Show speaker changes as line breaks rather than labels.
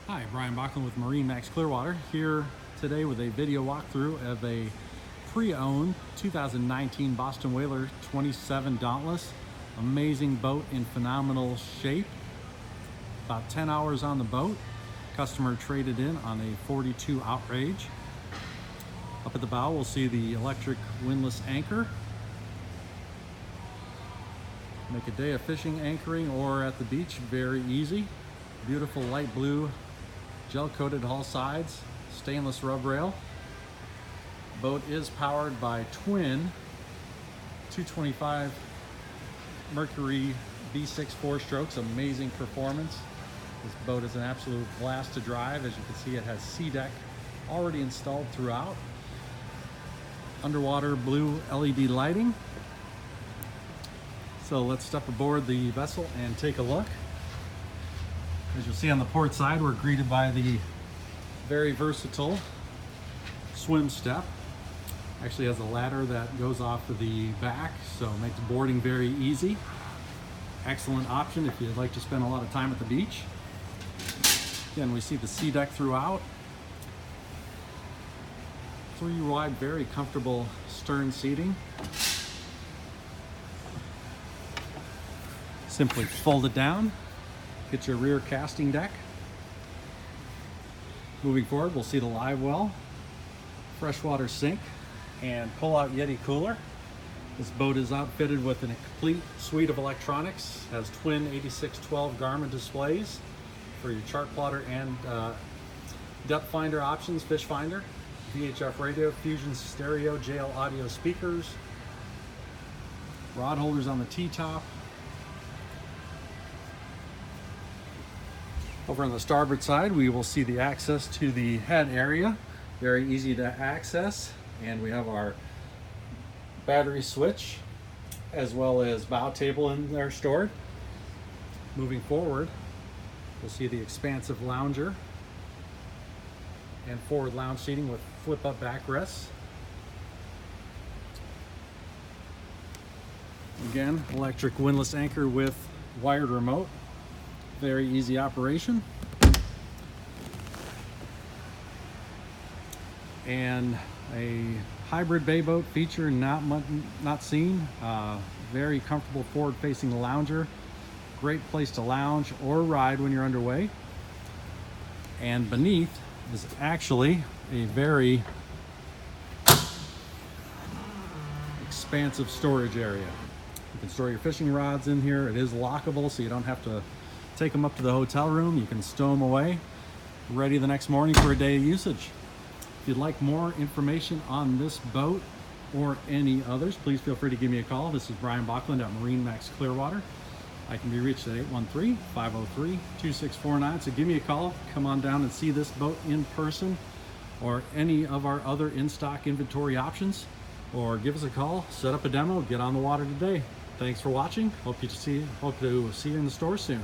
Hi, Brian Bachman with MarineMax Clearwater, here today with a video walkthrough of a pre-owned 2019 Boston Whaler 27 Dauntless. Amazing boat in phenomenal shape. About 10 hours on the boat. Customer traded in on a 42 Outrage. Up at the bow we'll see the electric windlass anchor. Make a day of fishing, anchoring, or at the beach very easy. Beautiful light blue gel-coated hull sides, stainless rub rail. Boat is powered by twin 225 Mercury V6 4-strokes. Amazing performance. This boat is an absolute blast to drive. As you can see, it has SeaDeck already installed throughout. Underwater blue LED lighting. So let's step aboard the vessel and take a look. As you'll see on the port side, we're greeted by the very versatile swim step. Actually has a ladder that goes off of the back, so it makes boarding very easy. Excellent option if you'd like to spend a lot of time at the beach. Again, we see the SeaDeck throughout. 3 wide, very comfortable stern seating. Simply fold it down. Get your rear casting deck. Moving forward, we'll see the live well, freshwater sink, and pull-out Yeti cooler. This boat is outfitted with a complete suite of electronics. Has twin 8612 Garmin displays for your chart plotter and depth finder options, fish finder, VHF radio, Fusion stereo, JL audio speakers, rod holders on the T-top. Over on the starboard side, we will see the access to the head area. Very easy to access. And we have our battery switch, as well as bow table in there stored. Moving forward, we'll see the expansive lounger and forward lounge seating with flip-up backrests. Again, electric windlass anchor with wired remote. Very easy operation. And a hybrid bay boat feature not seen. Very comfortable forward-facing lounger. Great place to lounge or ride when you're underway. And beneath is actually a very expansive storage area. You can store your fishing rods in here. It is lockable, so you don't have to take them up to the hotel room. You can stow them away, ready the next morning for a day of usage. If you'd like more information on this boat or any others, please feel free to give me a call. This is Brian Bachman at MarineMax Clearwater. I can be reached at 813-503-2649. So give me a call. Come on down and see this boat in person or any of our other in-stock inventory options, or give us a call, set up a demo, get on the water today. Thanks for watching. Hope to see you in the store soon.